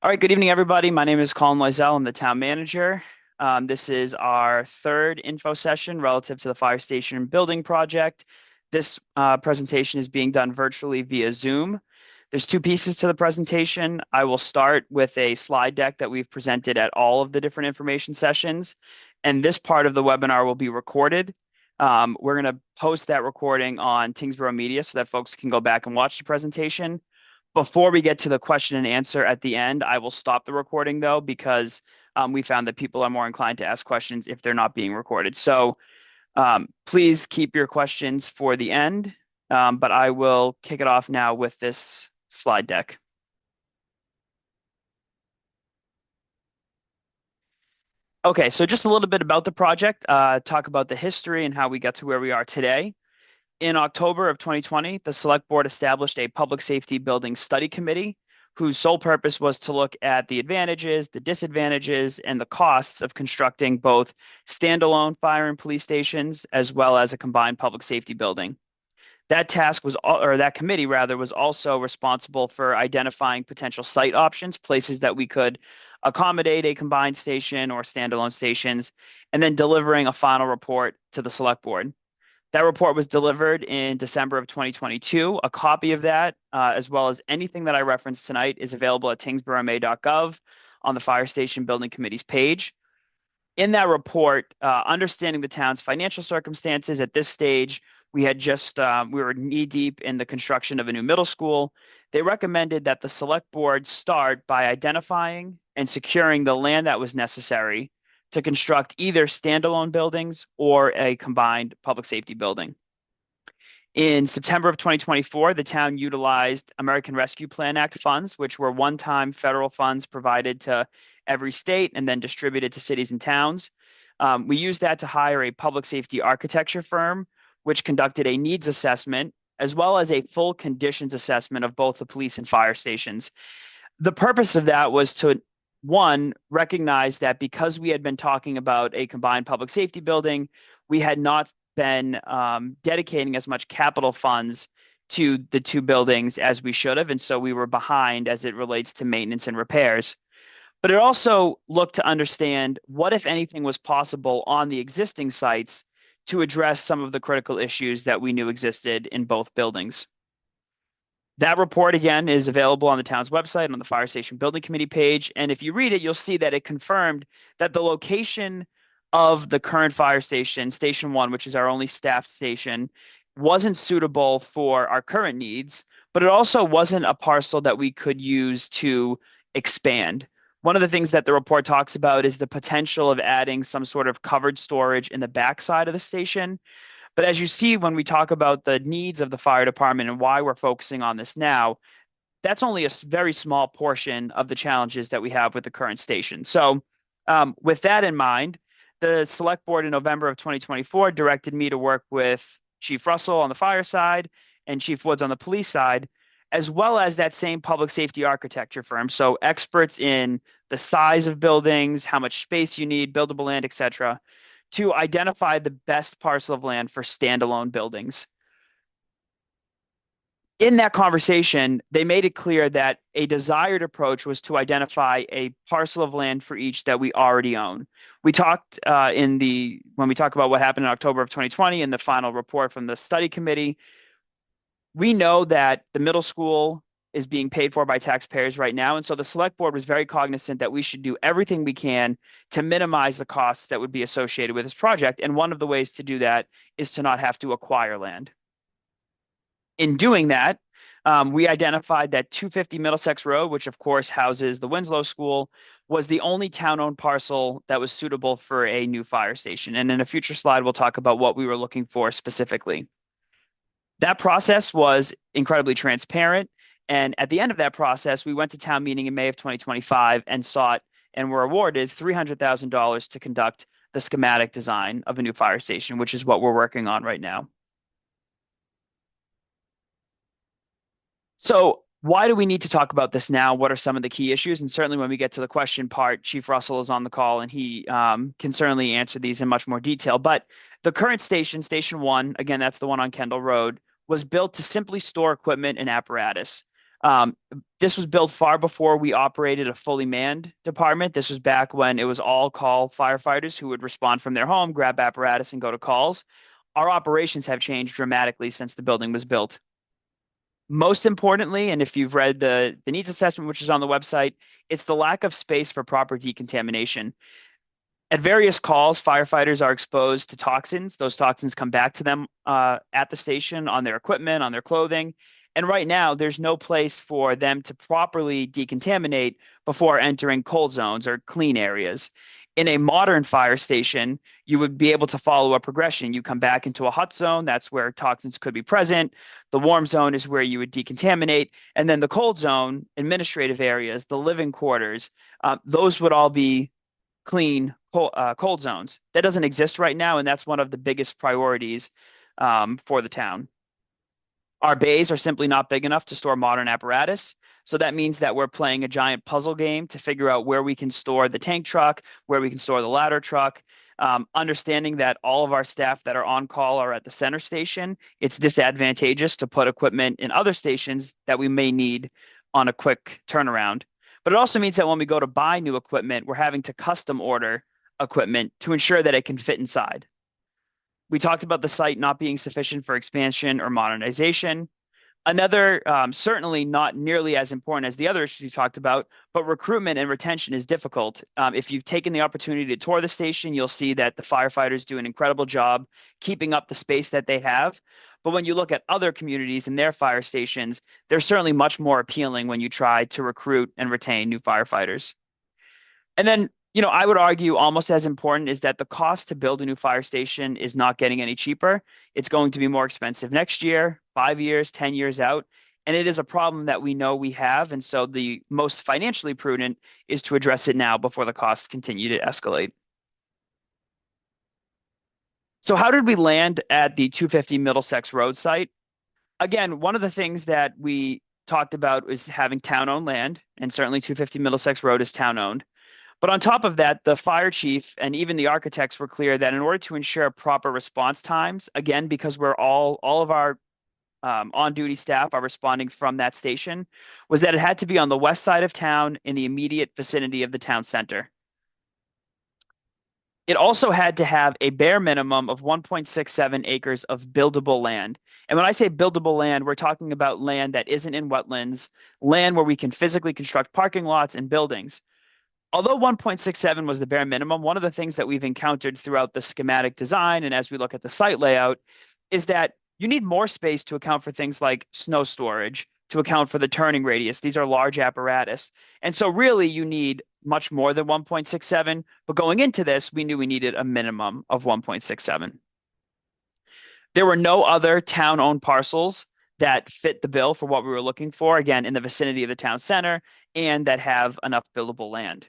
All right, good evening, everybody. My name is Colin Loiselle. I'm the town manager. This is our third info session relative to the fire station building project. This presentation is being done virtually via Zoom. There's two pieces to the presentation. I will start with a slide deck that we've presented at all of the different information sessions, and this part of the webinar will be recorded. We're going to post that recording on Tyngsborough Media so that folks can go back and watch the presentation. Before we get to the question and answer at the end, I will stop the recording though, because we found that people are more inclined to ask questions if they're not being recorded. So please keep your questions for the end, but I will kick it off now with this slide deck. Okay, so just a little bit about the project, talk about the history and how we got to where we are today. In October of 2020, the Select Board established a Public Safety Building Study Committee whose sole purpose was to look at the advantages, the disadvantages, and the costs of constructing both standalone fire and police stations as well as a combined public safety building. That task was, or that committee rather, was also responsible for identifying potential site options, places that we could accommodate a combined station or standalone stations, and then delivering a final report to the Select Board. That report was delivered in December of 2022. A copy of that, as well as anything that I referenced tonight, is available at tyngsboroughma.gov on the Fire Station Building Committee's page. In that report, understanding the town's financial circumstances at this stage, we were knee deep in the construction of a new middle school. They recommended that the Select Board start by identifying and securing the land that was necessary to construct either standalone buildings or a combined public safety building. In September of 2024, the town utilized American Rescue Plan Act funds, which were one-time federal funds provided to every state and then distributed to cities and towns. We used that to hire a public safety architecture firm, which conducted a needs assessment as well as a full conditions assessment of both the police and fire stations. The purpose of that was to, one, recognize that because we had been talking about a combined public safety building, we had not been dedicating as much capital funds to the two buildings as we should have. And so we were behind as it relates to maintenance and repairs. But it also looked to understand what, if anything, was possible on the existing sites to address some of the critical issues that we knew existed in both buildings. That report, again, is available on the town's website on the Fire Station Building Committee page. And if you read it, you'll see that it confirmed that the location of the current fire station, Station 1, which is our only staffed station, wasn't suitable for our current needs, but it also wasn't a parcel that we could use to expand. One of the things that the report talks about is the potential of adding some sort of covered storage in the backside of the station. But as you see, when we talk about the needs of the fire department and why we're focusing on this now, that's only a very small portion of the challenges that we have with the current station. So with that in mind, the Select Board in November of 2024 directed me to work with Chief Russell on the fire side and Chief Woods on the police side, as well as that same public safety architecture firm. So experts in the size of buildings, how much space you need, buildable land, et cetera, to identify the best parcel of land for standalone buildings. In that conversation, they made it clear that a desired approach was to identify a parcel of land for each that we already own. We talked when we talk about what happened in October of 2020 in the final report from the study committee. We know that the middle school is being paid for by taxpayers right now. And so the Select Board was very cognizant that we should do everything we can to minimize the costs that would be associated with this project. And one of the ways to do that is to not have to acquire land. In doing that, we identified that 250 Middlesex Road, which of course houses the Winslow School, was the only town-owned parcel that was suitable for a new fire station. And in a future slide, we'll talk about what we were looking for specifically. That process was incredibly transparent. And at the end of that process, we went to town meeting in May of 2025 and sought and were awarded $300,000 to conduct the schematic design of a new fire station, which is what we're working on right now. So why do we need to talk about this now? What are some of the key issues? And certainly when we get to the question part, Chief Russell is on the call and he can certainly answer these in much more detail. But the current station, Station 1, again, that's the one on Kendall Road, was built to simply store equipment and apparatus. Um, this was built far before we operated a fully manned department. This was back when it was all call firefighters who would respond from their home, grab apparatus, and go to calls. Our operations have changed dramatically since the building was built. Most importantly, and if you've read the needs assessment, which is on the website, it's the lack of space for proper decontamination. At various calls, firefighters are exposed to toxins. Those toxins come back to them at the station on their equipment, on their clothing. And right now, there's no place for them to properly decontaminate before entering cold zones or clean areas. In a modern fire station, you would be able to follow a progression. You come back into a hot zone, that's where toxins could be present. The warm zone is where you would decontaminate. And then the cold zone, administrative areas, the living quarters, those would all be clean cold zones. That doesn't exist right now, and that's one of the biggest priorities for the town. Our bays are simply not big enough to store modern apparatus. So that means that we're playing a giant puzzle game to figure out where we can store the tank truck, where we can store the ladder truck. Understanding that all of our staff that are on call are at the center station, it's disadvantageous to put equipment in other stations that we may need on a quick turnaround. But it also means that when we go to buy new equipment, we're having to custom order equipment to ensure that it can fit inside. We talked about the site not being sufficient for expansion or modernization. Another, certainly not nearly as important as the other issues we talked about, but recruitment and retention is difficult. If you've taken the opportunity to tour the station, you'll see that the firefighters do an incredible job keeping up the space that they have. But when you look at other communities and their fire stations, they're certainly much more appealing when you try to recruit and retain new firefighters. And then, I would argue almost as important is that the cost to build a new fire station is not getting any cheaper. It's going to be more expensive next year, 5 years, 10 years out. And it is a problem that we know we have. And so the most financially prudent is to address it now before the costs continue to escalate. So how did we land at the 250 Middlesex Road site? Again, one of the things that we talked about is having town-owned land, and certainly 250 Middlesex Road is town-owned. But on top of that, the fire chief and even the architects were clear that in order to ensure proper response times, again, because we're all of our on-duty staff are responding from that station, was that it had to be on the west side of town in the immediate vicinity of the town center. It also had to have a bare minimum of 1.67 acres of buildable land. And when I say buildable land, we're talking about land that isn't in wetlands, land where we can physically construct parking lots and buildings. Although 1.67 was the bare minimum, one of the things that we've encountered throughout the schematic design and as we look at the site layout is that you need more space to account for things like snow storage, to account for the turning radius. These are large apparatus. And so really you need much more than 1.67, but going into this, we knew we needed a minimum of 1.67. There were no other town-owned parcels that fit the bill for what we were looking for, again, in the vicinity of the town center and that have enough buildable land.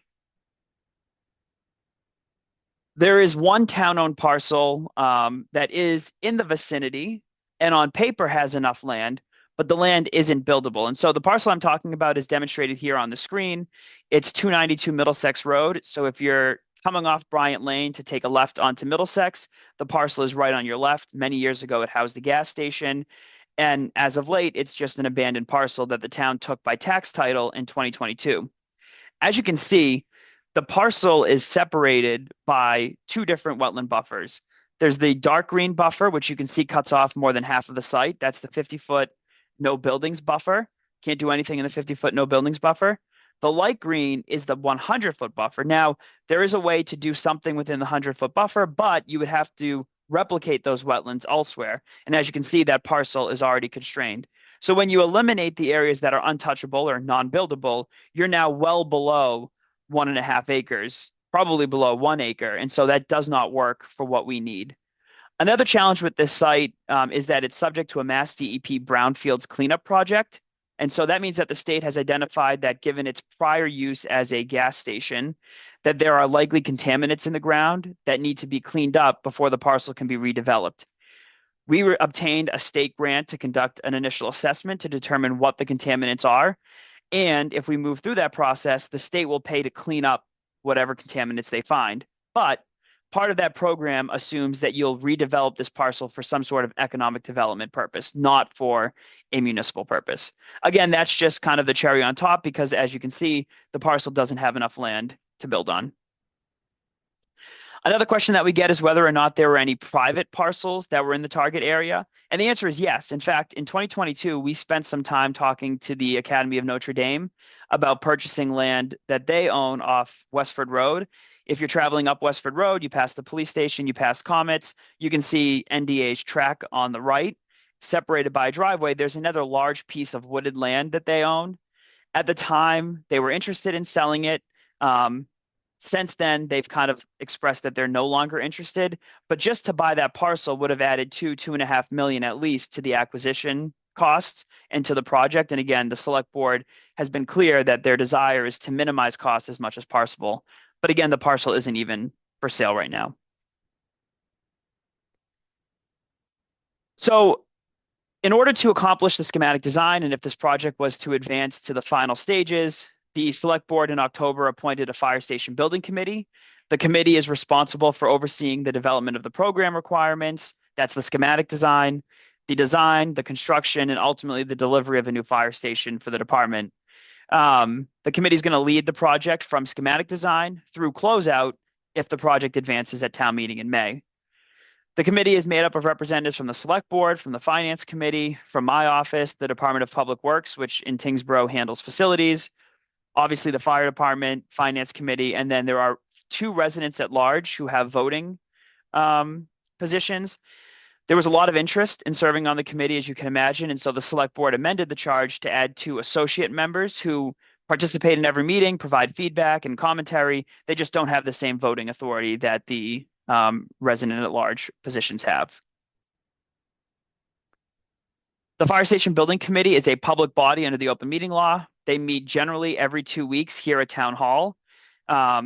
There is one town-owned parcel that is in the vicinity and on paper has enough land, but the land isn't buildable. And so the parcel I'm talking about is demonstrated here on the screen. It's 292 Middlesex Road. So if you're coming off Bryant Lane to take a left onto Middlesex, the parcel is right on your left. Many years ago, it housed a gas station. And as of late, it's just an abandoned parcel that the town took by tax title in 2022. As you can see, the parcel is separated by two different wetland buffers. There's the dark green buffer, which you can see cuts off more than half of the site. That's the 50-foot no buildings buffer. Can't do anything in the 50-foot no buildings buffer. The light green is the 100-foot buffer. Now, there is a way to do something within the 100-foot buffer, but you would have to replicate those wetlands elsewhere. And as you can see, that parcel is already constrained. So when you eliminate the areas that are untouchable or non-buildable, you're now well below 1.5 acres, probably below 1 acre. And so that does not work for what we need. Another challenge with this site is that it's subject to a Mass DEP brownfields cleanup project. And so that means that the state has identified that given its prior use as a gas station, that there are likely contaminants in the ground that need to be cleaned up before the parcel can be redeveloped. We obtained a state grant to conduct an initial assessment to determine what the contaminants are. And if we move through that process, the state will pay to clean up whatever contaminants they find. But part of that program assumes that you'll redevelop this parcel for some sort of economic development purpose, not for a municipal purpose. Again, that's just kind of the cherry on top because, as you can see, the parcel doesn't have enough land to build on. Another question that we get is whether or not there were any private parcels that were in the target area. And the answer is yes. In fact, in 2022, we spent some time talking to the Academy of Notre Dame about purchasing land that they own off Westford Road. If you're traveling up Westford Road, you pass the police station, you pass Comets, you can see NDA's track on the right, separated by a driveway. There's another large piece of wooded land that they own. At the time, they were interested in selling it. Um, since then, they've kind of expressed that they're no longer interested. But just to buy that parcel would have added 2.5 million at least to the acquisition costs and to the project. And again, the select board has been clear that their desire is to minimize costs as much as possible. But again, the parcel isn't even for sale right now. So in order to accomplish the schematic design, and if this project was to advance to the final stages, the select board in October appointed a fire station building committee. The committee is responsible for overseeing the development of the program requirements. That's the schematic design, the construction, and ultimately the delivery of a new fire station for the department. The committee is going to lead the project from schematic design through closeout if the project advances at town meeting in May. The committee is made up of representatives from the select board, from the finance committee, from my office, the Department of Public Works, which in Tyngsborough handles facilities, obviously the fire department, finance committee, and then there are 2 residents at large who have voting positions. There was a lot of interest in serving on the committee, as you can imagine, and so the select board amended the charge to add 2 associate members who participate in every meeting, provide feedback and commentary. They just don't have the same voting authority that the resident at large positions have. The Fire Station Building Committee is a public body under the open meeting law. They meet generally every 2 weeks here at Town Hall.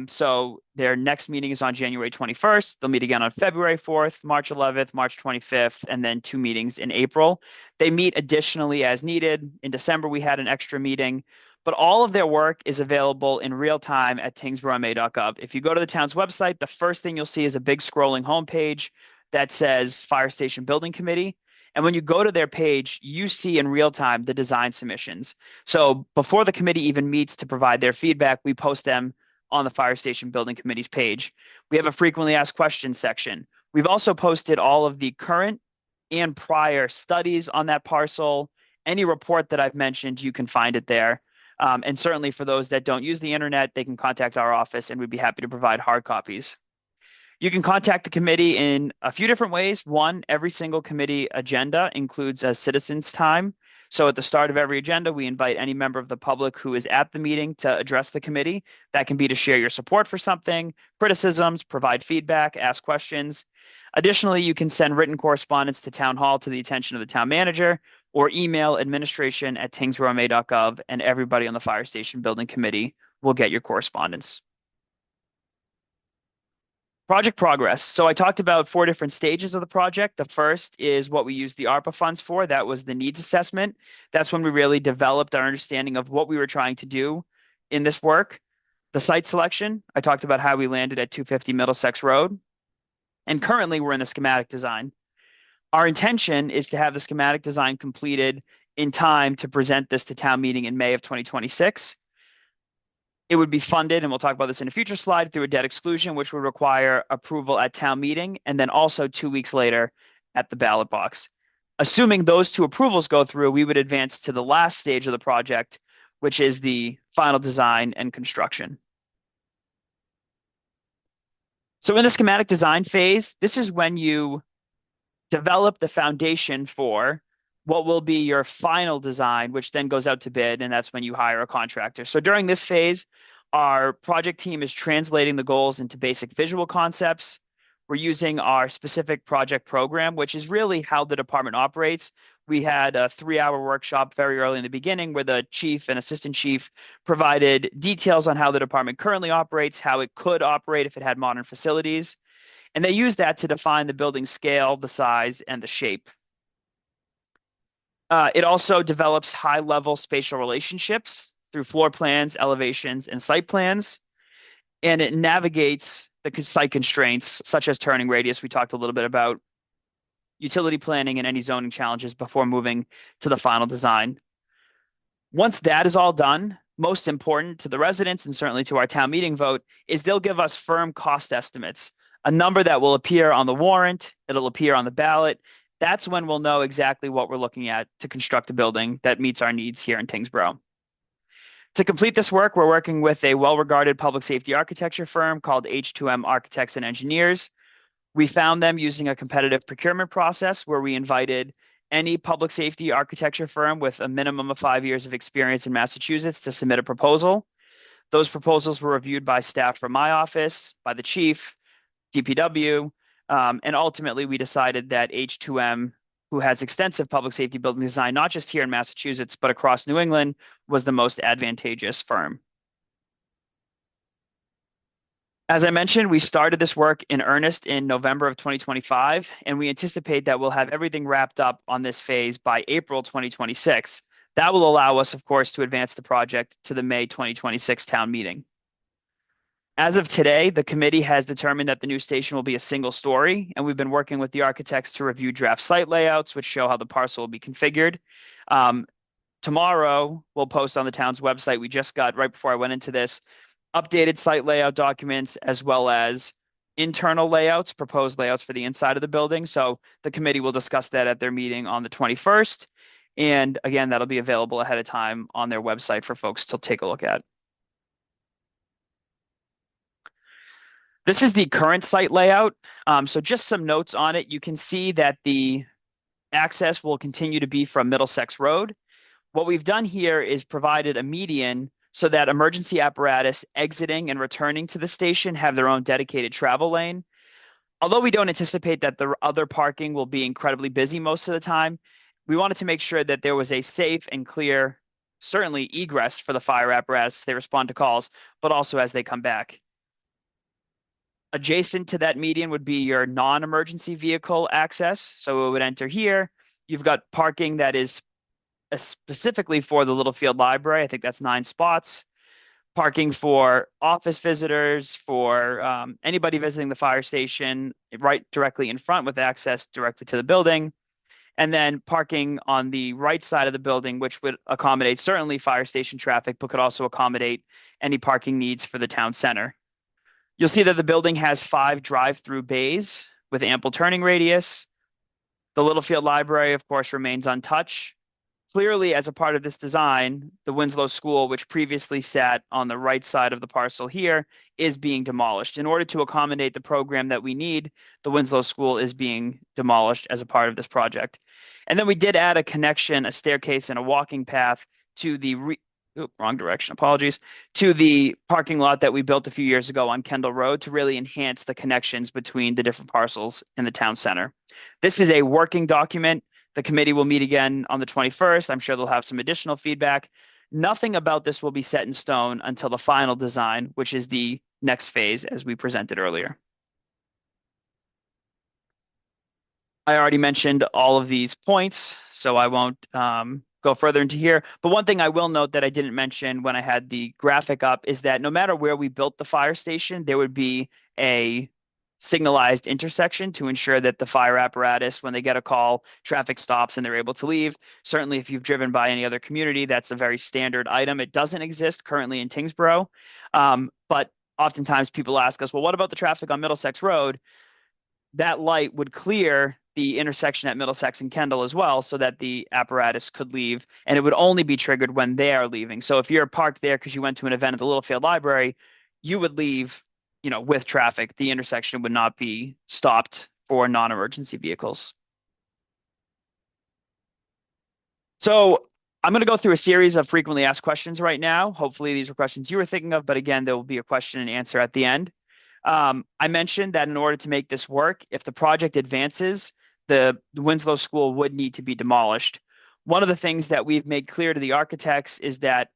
So their next meeting is on January 21st. They'll meet again on February 4th, March 11th, March 25th, and then 2 meetings in April. They meet additionally as needed. In December, we had an extra meeting, but all of their work is available in real time at tyngsboroughma.gov. If you go to the town's website, the first thing you'll see is a big scrolling homepage that says Fire Station Building Committee. And when you go to their page, you see in real time the design submissions. So before the committee even meets to provide their feedback, we post them on the Fire Station Building Committee's page. We have a frequently asked questions section. We've also posted all of the current and prior studies on that parcel. Any report that I've mentioned, you can find it there. And certainly for those that don't use the internet, they can contact our office and we'd be happy to provide hard copies. You can contact the committee in a few different ways. One, every single committee agenda includes a citizen's time. So at the start of every agenda, we invite any member of the public who is at the meeting to address the committee. That can be to share your support for something, criticisms, provide feedback, ask questions. Additionally, you can send written correspondence to Town Hall to the attention of the town manager or email administration@tyngsboroughma.gov, and everybody on the Fire Station Building Committee will get your correspondence. Project progress. So I talked about 4 different stages of the project. The first is what we used the ARPA funds for. That was the needs assessment. That's when we really developed our understanding of what we were trying to do in this work. The site selection, I talked about how we landed at 250 Middlesex Road. And currently we're in the schematic design. Our intention is to have the schematic design completed in time to present this to town meeting in May of 2026. It would be funded, and we'll talk about this in a future slide, through a debt exclusion, which would require approval at town meeting, and then also 2 weeks later at the ballot box. Assuming those 2 approvals go through, we would advance to the last stage of the project, which is the final design and construction. So in the schematic design phase, this is when you develop the foundation for what will be your final design, which then goes out to bid, and that's when you hire a contractor. So during this phase, our project team is translating the goals into basic visual concepts. We're using our specific project program, which is really how the department operates. We had a 3-hour workshop very early in the beginning where the chief and assistant chief provided details on how the department currently operates, how it could operate if it had modern facilities. And they use that to define the building scale, the size, and the shape. It also develops high-level spatial relationships through floor plans, elevations, and site plans. and it navigates the site constraints such as turning radius. We talked a little bit about utility planning and any zoning challenges before moving to the final design. Once that is all done, most important to the residents and certainly to our town meeting vote is they'll give us firm cost estimates, a number that will appear on the warrant, it'll appear on the ballot. That's when we'll know exactly what we're looking at to construct a building that meets our needs here in Tyngsborough. To complete this work, we're working with a well-regarded public safety architecture firm called H2M Architects and Engineers. We found them using a competitive procurement process where we invited any public safety architecture firm with a minimum of 5 years of experience in Massachusetts to submit a proposal. Those proposals were reviewed by staff from my office, by the chief, DPW, and ultimately we decided that H2M, who has extensive public safety building design, not just here in Massachusetts, but across New England, was the most advantageous firm. As I mentioned, we started this work in earnest in November of 2025, and we anticipate that we'll have everything wrapped up on this phase by April 2026. That will allow us, of course, to advance the project to the May 2026 town meeting. As of today, the committee has determined that the new station will be a single story, and we've been working with the architects to review draft site layouts, which show how the parcel will be configured. Tomorrow, we'll post on the town's website. We just got, right before I went into this, updated site layout documents as well as internal layouts, proposed layouts for the inside of the building. So the committee will discuss that at their meeting on the 21st. And again, that'll be available ahead of time on their website for folks to take a look at. This is the current site layout. So just some notes on it. You can see that the access will continue to be from Middlesex Road. What we've done here is provided a median so that emergency apparatus exiting and returning to the station have their own dedicated travel lane. Although we don't anticipate that the other parking will be incredibly busy most of the time, we wanted to make sure that there was a safe and clear, certainly egress for the fire apparatus. They respond to calls, but also as they come back. Adjacent to that median would be your non-emergency vehicle access. So it would enter here. You've got parking that is specifically for the Littlefield Library. I think that's 9 spots. Parking for office visitors, for anybody visiting the fire station, right directly in front with access directly to the building. And then parking on the right side of the building, which would accommodate certainly fire station traffic, but could also accommodate any parking needs for the town center. You'll see that the building has 5 drive-through bays with ample turning radius. The Littlefield Library, of course, remains untouched. Clearly, as a part of this design, the Winslow School, which previously sat on the right side of the parcel here, is being demolished. In order to accommodate the program that we need, the Winslow School is being demolished as a part of this project. And then we did add a connection, a staircase, and a walking path to the wrong direction, apologies, to the parking lot that we built a few years ago on Kendall Road to really enhance the connections between the different parcels in the town center. This is a working document. The committee will meet again on the 21st. I'm sure they'll have some additional feedback. Nothing about this will be set in stone until the final design, which is the next phase as we presented earlier. I already mentioned all of these points, so I won't go further into here. But one thing I will note that I didn't mention when I had the graphic up is that no matter where we built the fire station, there would be a signalized intersection to ensure that the fire apparatus, when they get a call, traffic stops and they're able to leave. Certainly, if you've driven by any other community, that's a very standard item. It doesn't exist currently in Tyngsborough, but oftentimes people ask us, well, what about the traffic on Middlesex Road? That light would clear the intersection at Middlesex and Kendall as well, so that the apparatus could leave, and it would only be triggered when they are leaving. So if you're parked there because you went to an event at the Littlefield Library, you would leave, with traffic. The intersection would not be stopped for non-emergency vehicles. So I'm going to go through a series of frequently asked questions right now. Hopefully these are questions you were thinking of, but again, there will be a question and answer at the end. I mentioned that in order to make this work, if the project advances, the Winslow School would need to be demolished. One of the things that we've made clear to the architects is that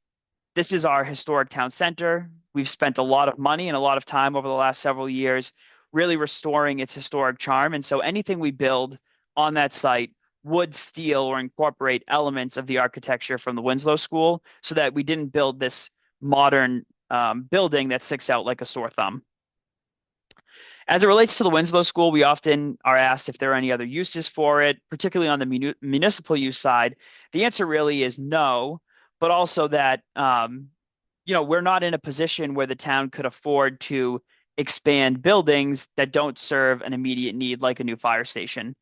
this is our historic town center. We've spent a lot of money and a lot of time over the last several years really restoring its historic charm. And so anything we build on that site would steal or incorporate elements of the architecture from the Winslow School so that we didn't build this modern building that sticks out like a sore thumb. As it relates to the Winslow School, we often are asked if there are any other uses for it, particularly on the municipal use side. The answer really is no, but also that we're not in a position where the town could afford to expand buildings that don't serve an immediate need, like a new fire station.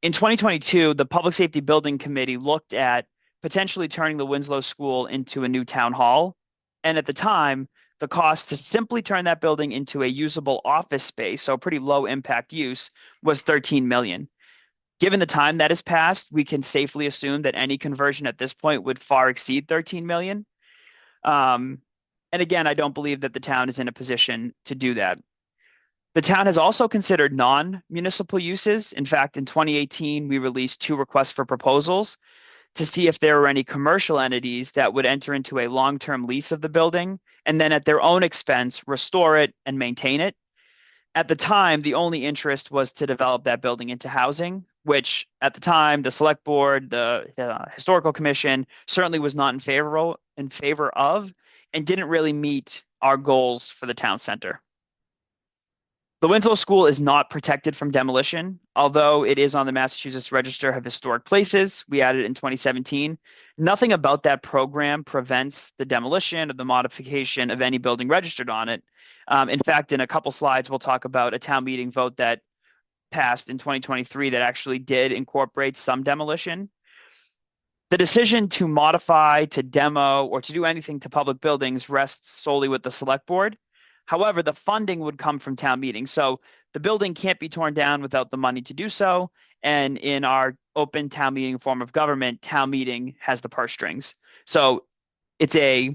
In 2022, the Public Safety Building Committee looked at potentially turning the Winslow School into a new town hall. And at the time, the cost to simply turn that building into a usable office space, so pretty low impact use, was 13 million. Given the time that has passed, we can safely assume that any conversion at this point would far exceed 13 million. And again, I don't believe that the town is in a position to do that. The town has also considered non-municipal uses. In fact, in 2018, we released 2 requests for proposals to see if there were any commercial entities that would enter into a long-term lease of the building and then at their own expense restore it and maintain it. At the time, the only interest was to develop that building into housing, which at the time, the select board, the historical commission certainly was not in favor of, and didn't really meet our goals for the town center. The Winslow School is not protected from demolition, although it is on the Massachusetts Register of Historic Places. We added it in 2017. Nothing about that program prevents the demolition or the modification of any building registered on it. In fact, in a couple slides, we'll talk about a town meeting vote that passed in 2023 that actually did incorporate some demolition. The decision to modify, to demo, or to do anything to public buildings rests solely with the select board. However, the funding would come from town meeting. So the building can't be torn down without the money to do so. And in our open town meeting form of government, town meeting has the purse strings. So it's a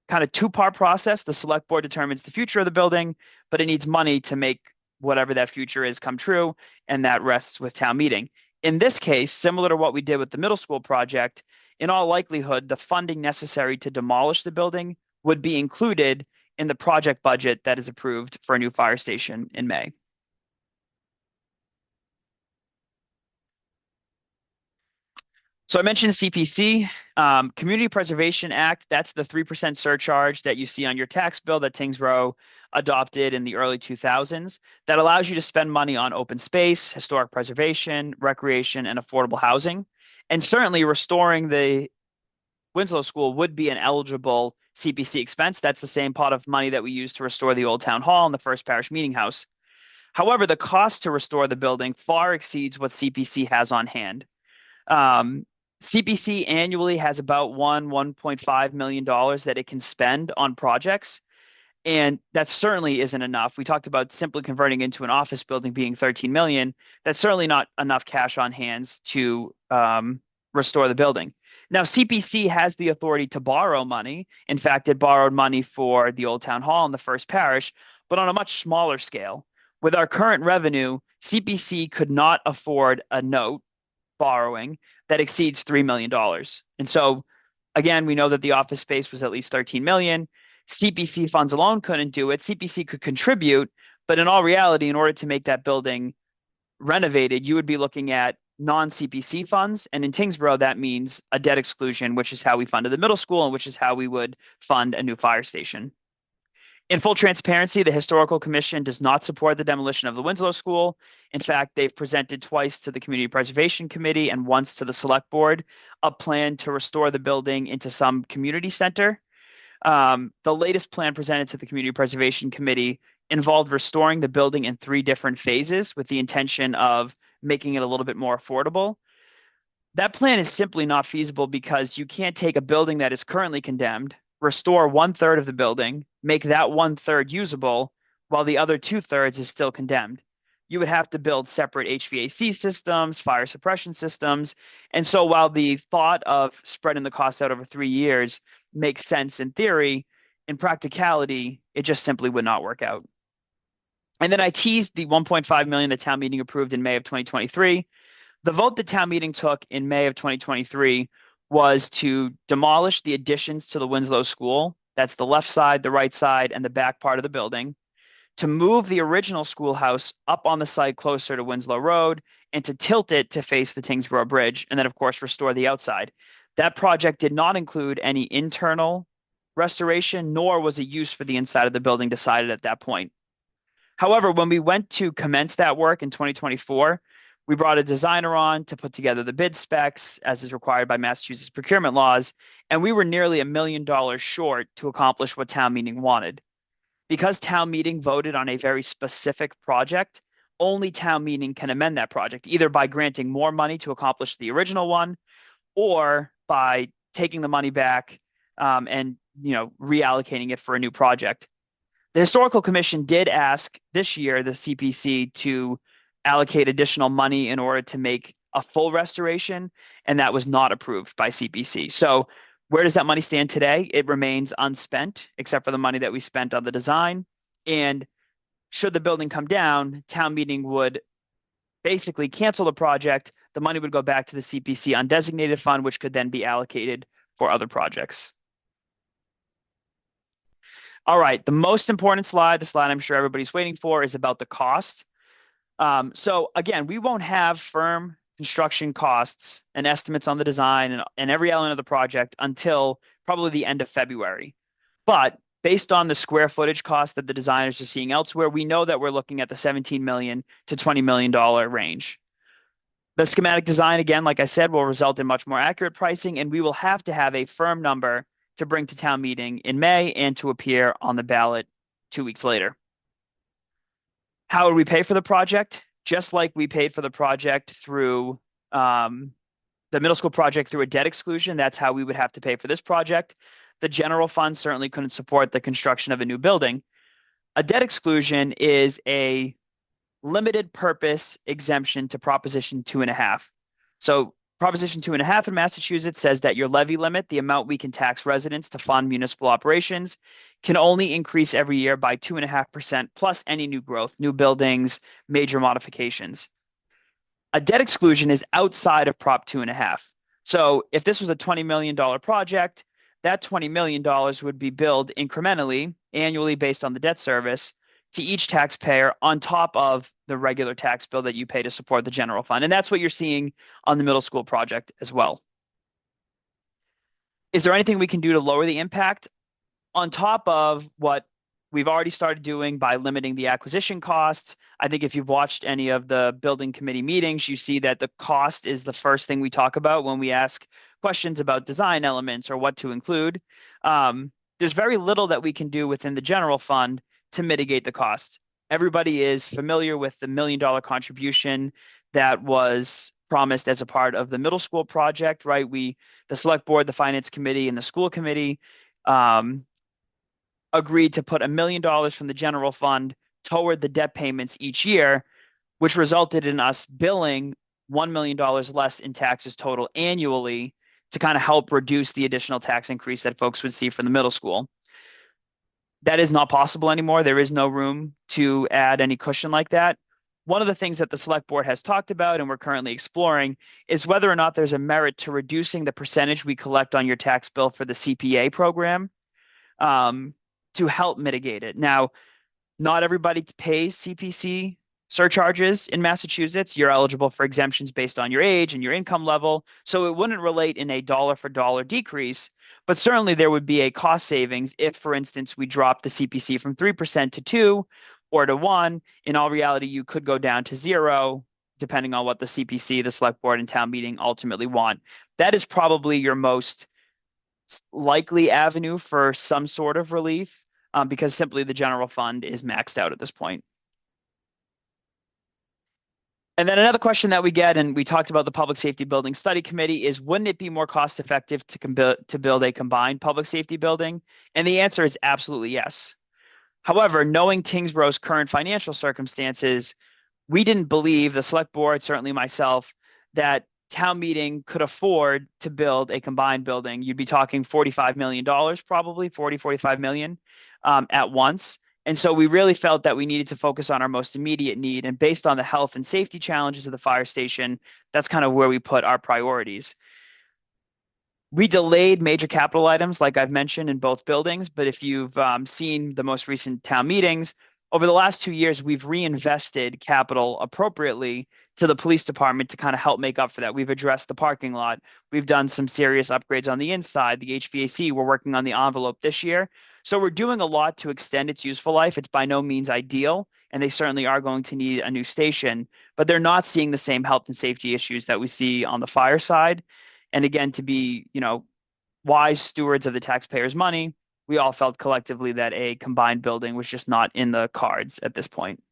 kind of 2-part process. The select board determines the future of the building, but it needs money to make whatever that future is come true, and that rests with town meeting. In this case, similar to what we did with the middle school project, in all likelihood, the funding necessary to demolish the building would be included in the project budget that is approved for a new fire station in May. So I mentioned CPC, Community Preservation Act. That's the 3% surcharge that you see on your tax bill that Tyngsborough adopted in the early 2000s. That allows you to spend money on open space, historic preservation, recreation, and affordable housing. And certainly restoring the Winslow School would be an eligible CPC expense. That's the same pot of money that we used to restore the old town hall and the first parish meeting house. However, the cost to restore the building far exceeds what CPC has on hand. CPC annually has about $1.5 million that it can spend on projects, and that certainly isn't enough. We talked about simply converting into an office building being 13 million. That's certainly not enough cash on hands to restore the building. Now, CPC has the authority to borrow money. In fact, it borrowed money for the old town hall in the first parish, but on a much smaller scale. With our current revenue, CPC could not afford a note borrowing that exceeds $3 million. And so, again, we know that the office space was at least 13 million. CPC funds alone couldn't do it. CPC could contribute, but in all reality, in order to make that building renovated, you would be looking at non-CPC funds. And in Tyngsborough, that means a debt exclusion, which is how we funded the middle school and which is how we would fund a new fire station. In full transparency, the Historical Commission does not support the demolition of the Winslow School. In fact, they've presented twice to the Community Preservation Committee and once to the Select Board a plan to restore the building into some community center. The latest plan presented to the Community Preservation Committee involved restoring the building in 3 different phases with the intention of making it a little bit more affordable. That plan is simply not feasible because you can't take a building that is currently condemned, restore 1/3 of the building, make that 1/3 usable, while the other 2/3 is still condemned. You would have to build separate HVAC systems, fire suppression systems. And so while the thought of spreading the costs out over 3 years makes sense in theory, in practicality, it just simply would not work out. And then I teased the 1.5 million the town meeting approved in May of 2023. The vote the town meeting took in May of 2023 was to demolish the additions to the Winslow School. That's the left side, the right side, and the back part of the building, to move the original schoolhouse up on the site closer to Winslow Road, and to tilt it to face the Tyngsborough Bridge, and then, of course, restore the outside. That project did not include any internal restoration, nor was a use for the inside of the building decided at that point. However, when we went to commence that work in 2024, we brought a designer on to put together the bid specs as is required by Massachusetts procurement laws, and we were nearly $1 million short to accomplish what town meeting wanted. Because town meeting voted on a very specific project, only town meeting can amend that project, either by granting more money to accomplish the original one or by taking the money back and reallocating it for a new project. The Historical Commission did ask this year the CPC to allocate additional money in order to make a full restoration, and that was not approved by CPC. So where does that money stand today? It remains unspent, except for the money that we spent on the design. And should the building come down, town meeting would basically cancel the project. The money would go back to the CPC undesignated fund, which could then be allocated for other projects. All right, the most important slide, the slide I'm sure everybody's waiting for, is about the cost. So again, we won't have firm construction costs and estimates on the design and every element of the project until probably the end of February. But based on the square footage cost that the designers are seeing elsewhere, we know that we're looking at the $17 million to $20 million range. The schematic design, again, like I said, will result in much more accurate pricing, and we will have to have a firm number to bring to town meeting in May and to appear on the ballot 2 weeks later. How would we pay for the project? Just like we paid for the project through the middle school project through a debt exclusion, that's how we would have to pay for this project. The general fund certainly couldn't support the construction of a new building. A debt exclusion is a limited purpose exemption to Proposition 2.5. So Proposition 2.5 in Massachusetts says that your levy limit, the amount we can tax residents to fund municipal operations, can only increase every year by 2.5% plus any new growth, new buildings, major modifications. A debt exclusion is outside of Prop 2.5. So if this was a $20 million project, that $20 million would be billed incrementally, annually based on the debt service, to each taxpayer on top of the regular tax bill that you pay to support the general fund. And that's what you're seeing on the middle school project as well. Is there anything we can do to lower the impact on top of what we've already started doing by limiting the acquisition costs? I think if you've watched any of the building committee meetings, you see that the cost is the first thing we talk about when we ask questions about design elements or what to include. There's very little that we can do within the general fund to mitigate the cost. Everybody is familiar with the $1 million contribution that was promised as a part of the middle school project, right? The select board, the finance committee, and the school committee agreed to put $1 million from the general fund toward the debt payments each year, which resulted in us billing $1 million less in taxes total annually to kind of help reduce the additional tax increase that folks would see from the middle school. That is not possible anymore. There is no room to add any cushion like that. One of the things that the select board has talked about and we're currently exploring is whether or not there's a merit to reducing the percentage we collect on your tax bill for the CPA program to help mitigate it. Now, not everybody pays CPC surcharges in Massachusetts. You're eligible for exemptions based on your age and your income level. So it wouldn't relate in a dollar for dollar decrease, but certainly there would be a cost savings if, for instance, we drop the CPC from 3% to 2 or to 1. In all reality, you could go down to 0, depending on what the CPC, the select board, and town meeting ultimately want. That is probably your most likely avenue for some sort of relief because simply the general fund is maxed out at this point. And then another question that we get, and we talked about the Public Safety Building Study Committee, is wouldn't it be more cost effective to build a combined public safety building? And the answer is absolutely yes. However, knowing Tyngsborough's current financial circumstances, we didn't believe, the select board, certainly myself, that town meeting could afford to build a combined building. You'd be talking $45 million, probably $45 million at once. And so we really felt that we needed to focus on our most immediate need. And based on the health and safety challenges of the fire station, that's kind of where we put our priorities. We delayed major capital items, like I've mentioned, in both buildings. But if you've seen the most recent town meetings, over the last 2 years, we've reinvested capital appropriately to the police department to kind of help make up for that. We've addressed the parking lot. We've done some serious upgrades on the inside, the HVAC. We're working on the envelope this year. So we're doing a lot to extend its useful life. It's by no means ideal, and they certainly are going to need a new station, but they're not seeing the same health and safety issues that we see on the fire side. And again, to be, wise stewards of the taxpayers' money, we all felt collectively that a combined building was just not in the cards at this point.